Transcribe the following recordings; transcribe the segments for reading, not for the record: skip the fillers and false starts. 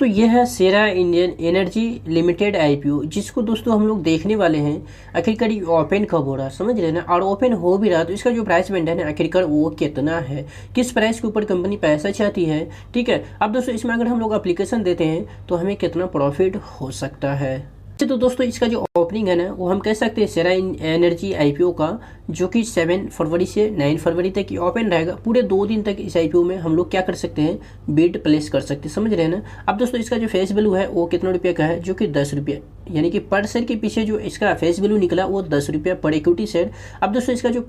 दोस्तों ये है शेरा इंडियन एनर्जी लिमिटेड आईपीओ, जिसको दोस्तों हम लोग देखने वाले हैं आखिरकार ये ओपन कब हो रहा है, समझ रहे हैं ना। और ओपन हो भी रहा तो इसका जो प्राइस बैंड है ना आखिरकार वो कितना है, किस प्राइस के ऊपर कंपनी पैसा चाहती है। ठीक है, अब दोस्तों इसमें अगर हम लोग एप्लीकेशन देते हैं तो हमें कितना प्रॉफिट हो सकता है। तो दोस्तों इसका जो ओपनिंग है ना वो हम कह सकते हैं शेरा एनर्जी आईपीओ का, जो कि 7 फरवरी से 9 फरवरी तक ये ओपन रहेगा। पूरे 2 दिन तक इस आईपीओ में हम लोग क्या कर सकते हैं, बिड प्लेस कर सकते हैं, समझ रहे हैं ना। अब दोस्तों इसका जो फेस वैल्यू है वो कितना रुपये का है, जो कि 10 रुपये, यानी कि पर शेयर के पीछे जो इसका फेस वैल्यू निकला वो 10 रुपये पर इक्विटी शेयर। अब दोस्तों इसका जो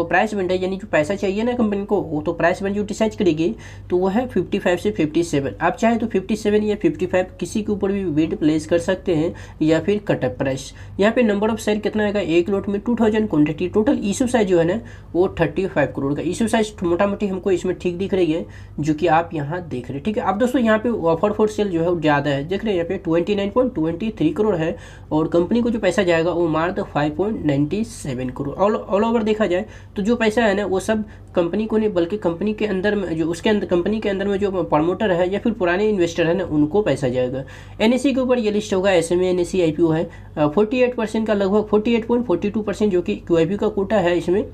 प्राइस बैंड है, यानी जो पैसा चाहिए ना कंपनी को, वो तो प्राइस बैंड जो डिसाइड करेगी तो वो है 55 से 57। आप चाहे तो 57 या 55 किसी के ऊपर भी बिड प्लेस कर सकते हैं, या फिर कटअप प्राइस। यहाँ पे नंबर ऑफ शेयर कितना आएगा, एक लॉट में 2000 क्वांटिटी। टोटल इशू साइज जो है ना वो 35 करोड़ का इशू साइज मोटा मोटी हमको इसमें ठीक दिख रही है, जो कि आप यहाँ देख रहे हैं। ठीक है, अब दोस्तों यहाँ पे ऑफर फॉर सेल जो है वो ज़्यादा है, देख रहे हैं यहाँ पे 29.23 करोड़ है, और कंपनी को जो पैसा जाएगा वो मात्र 5.97 करोड़। ऑल ओवर देखा जाए तो जो पैसा है ना वो सब कंपनी को नहीं, बल्कि कंपनी के अंदर में जो उसके अंदर कंपनी के अंदर में जो प्रमोटर है या फिर पुराने इन्वेस्टर है ना उनको पैसा जाएगा। एनएसई के ऊपर ये लिस्ट होगा, एसएमए एनएसई आईपीओ है। 48% का लगभग 48.42% जो कि क्यूआईपी का कोटा है इसमें।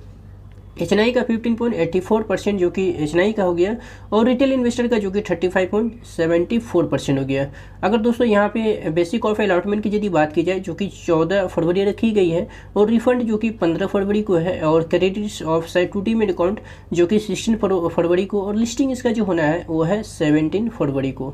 एचएनआई का 15.84% जो कि एचएनआई का हो गया, और रिटेल इन्वेस्टर का जो कि 35.74% हो गया। अगर दोस्तों यहाँ पे बेसिक ऑफ अलॉटमेंट की यदि बात की जाए, जो कि 14 फरवरी रखी गई है, और रिफंड जो कि 15 फरवरी को है, और credit of side to demat account जो कि 16 फरवरी को, और लिस्टिंग इसका जो होना है वो है 17 फरवरी को।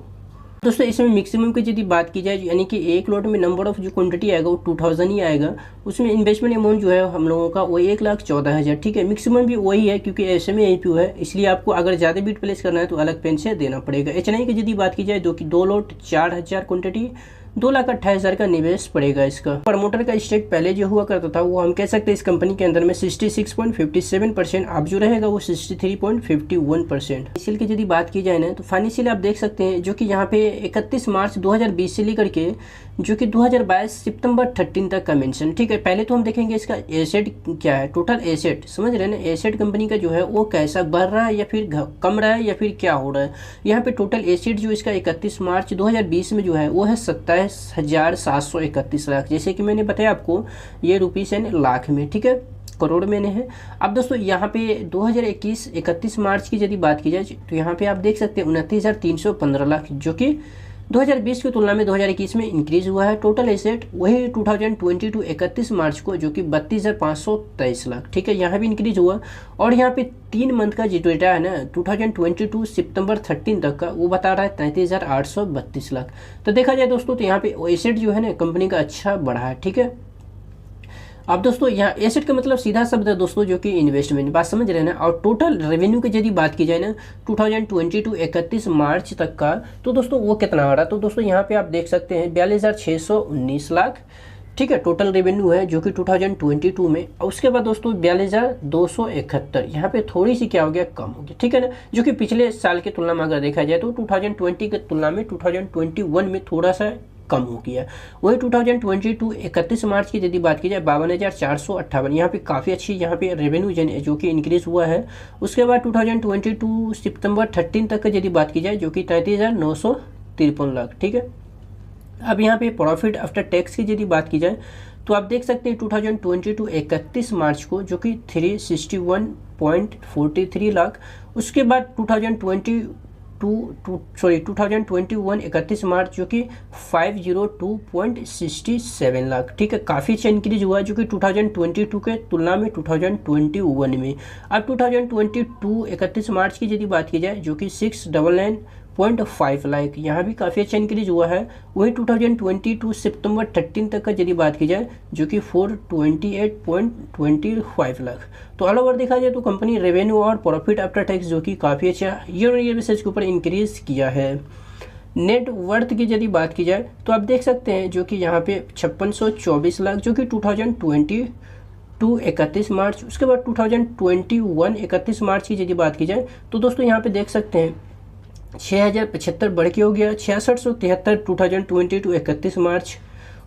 दोस्तों इसमें मैक्सिमम की यदि बात की जाए, यानी कि एक लॉट में नंबर ऑफ जो क्वांटिटी आएगा वो 2000 ही आएगा। उसमें इन्वेस्टमेंट अमाउंट जो है हम लोगों का वो 1,14,000। ठीक है, मैक्सिमम भी वही है क्योंकि एसएमए आईपीओ है, इसलिए आपको अगर ज़्यादा बिड प्लेस करना है तो अलग पेन से देना पड़ेगा। एचएनआई की यदि बात की जाए, 2 लॉट 4000 क्वांटिटी, 2,28,000 का निवेश पड़ेगा इसका। प्रमोटर का स्टेक पहले जो हुआ करता था वो हम कह सकते हैं इस कंपनी के अंदर में 66.57%, अब जो रहेगा वो 63.51%। फाइनेंशियल की यदि बात की जाए ना तो फाइनेंशियल आप देख सकते हैं, जो कि यहाँ पे 31 मार्च 2020 से लेकर के जो कि 2022 सितंबर 13 तक का मेंशन। ठीक है, पहले तो हम देखेंगे इसका एसेट क्या है, टोटल एसेट, समझ रहे हैं ना। एसेट कंपनी का जो है वो कैसा बढ़ रहा है या फिर कम रहा है या फिर क्या हो रहा है। यहाँ पे टोटल एसेट जो इसका 31 मार्च 2020 में जो है वो है 27,731 लाख, जैसे कि मैंने बताया आपको ये रुपीस है लाख में, ठीक है, करोड़ में नहीं है। अब दोस्तों यहाँ पे 2021 31 मार्च की यदि बात की जाए तो यहाँ पे आप देख सकते हैं 29,315 लाख, जो कि 2020 की तुलना में 2021 में इंक्रीज हुआ है। टोटल एसेट वही 2022 31 मार्च को जो कि 32,523 लाख, ठीक है, यहाँ भी इंक्रीज हुआ। और यहाँ पे 3 मंथ का जो डेटा है ना 2022 सितंबर 13 तक का, वो बता रहा है 33,832 लाख। तो देखा जाए दोस्तों तो यहाँ पे एसेट जो है ना कंपनी का अच्छा बढ़ा है, ठीक है। अब दोस्तों यहाँ एसेट का मतलब सीधा शब्द है दोस्तों, जो कि इन्वेस्टमेंट, बात समझ रहे हैं ना। और टोटल रेवेन्यू की यदि बात की जाए ना 2022 31 मार्च तक का, तो दोस्तों वो कितना आ रहा है, तो दोस्तों यहाँ पे आप देख सकते हैं 42,619 लाख, ठीक है, टोटल रेवेन्यू है जो कि 2022 में। और उसके बाद दोस्तों 42,271, यहाँ पे थोड़ी सी क्या हो गया, कम हो गया, ठीक है ना, जो कि पिछले साल की तुलना में अगर देखा जाए तो 2020 की तुलना में 2021 में थोड़ा सा कम हो गया। वही 2022 31 मार्च की यदि बात की जाए 52,458, यहाँ पे काफ़ी अच्छी यहाँ पे रेवेन्यू जो कि इंक्रीज हुआ है। उसके बाद 2022 सितंबर 13 तक की यदि बात की जाए जो कि 33,953 लाख, ठीक है। अब यहाँ पे प्रॉफिट आफ्टर टैक्स की यदि बात की जाए तो आप देख सकते हैं 2022 31 मार्च को जो कि 361.43 लाख। उसके बाद 2021 31 मार्च जो कि 502.67 लाख, ठीक है, काफ़ी अच्छा इंक्रीज हुआ जो कि 2022 के तुलना में 2021 में। अब 2022 31 मार्च की यदि बात की जाए जो कि 699.5 लाख, यहाँ भी काफ़ी अच्छा इंक्रीज हुआ है। वही 2022 सितंबर 13 तक का यदि बात की जाए जो कि 428.25 लाख। तो ऑल ओवर देखा जाए तो कंपनी रेवेन्यू और प्रॉफिट आफ्टर टैक्स जो कि काफ़ी अच्छा ईयर बेसिस के ऊपर इंक्रीज किया है। नेट वर्थ की यदि बात की जाए तो आप देख सकते हैं जो कि यहाँ पे 5624 लाख, जो कि 2022 31 मार्च, उसके बाद 2021 31 मार्च की यदि बात की जाए तो दोस्तों यहाँ पे देख सकते हैं 6,075 बढ़ के हो गया 6673 2022 31 मार्च।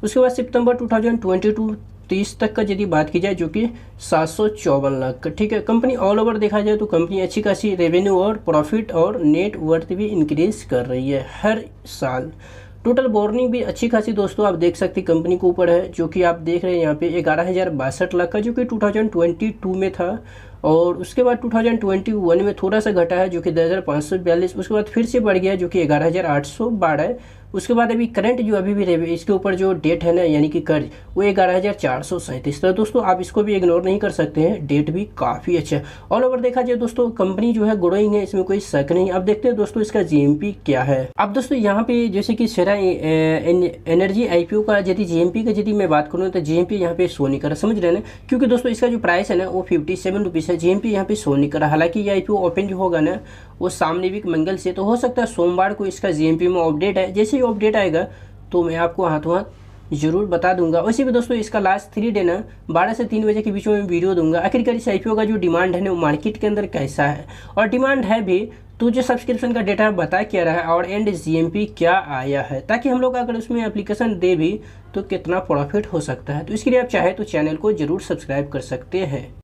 उसके बाद सितंबर 2022 30 तक का यदि बात की जाए, जो कि 754 लाख का। ठीक है, कंपनी ऑल ओवर देखा जाए तो कंपनी अच्छी खासी रेवेन्यू और प्रॉफिट और नेट वर्थ भी इंक्रीज कर रही है हर साल। टोटल बोर्निंग भी अच्छी खासी दोस्तों आप देख सकते कंपनी के ऊपर है, जो कि आप देख रहे हैं यहाँ पे 11,062 लाख का, जो कि 2022 में था। और उसके बाद 2021 में थोड़ा सा घटा है, जो कि 10,542। उसके बाद फिर से बढ़ गया, जो कि 11,812 है। उसके बाद अभी करंट जो अभी भी इसके ऊपर जो डेट है ना, यानी कि कर्ज, वो 11,437। तो दोस्तों आप इसको भी इग्नोर नहीं कर सकते हैं, डेट भी काफ़ी अच्छा है। ऑल ओवर देखा जाए दोस्तों कंपनी जो है ग्रोइंग है, इसमें कोई शक नहीं। अब देखते हैं दोस्तों इसका जीएमपी क्या है। अब दोस्तों यहाँ पे जैसे कि शेरा एनर्जी आईपीओ का यदि जीएमपी का यदि मैं बात करूँ तो जीएमपी यहाँ पे शो नहीं कर रहा, समझ रहे हैं, क्योंकि दोस्तों इसका जो प्राइस है ना वो 57 रुपीज़ है। जीएमपी यहाँ पे शो नहीं कर रहा। हालांकि ये आईपीओ ओपन जो होगा ना वो सामने भी मंगल से, तो हो सकता है सोमवार को इसका जीएमपी में अपडेट है। जैसे ही अपडेट आएगा तो मैं आपको हाथों हाथ जरूर बता दूंगा। वैसे भी दोस्तों इसका लास्ट 3 डे ना 12 से 3 बजे के बीच में वीडियो दूंगा। आखिरकार इस आईपीओ का जो डिमांड है ना वो मार्केट के अंदर कैसा है, और डिमांड है भी तो जो सब्सक्रिप्शन का डेटा बता क्या रहा है, और एंड जीएमपी क्या आया है, ताकि हम लोग अगर उसमें एप्लीकेशन दे भी तो कितना प्रॉफिट हो सकता है। तो इसके लिए आप चाहे तो चैनल को जरूर सब्सक्राइब कर सकते हैं।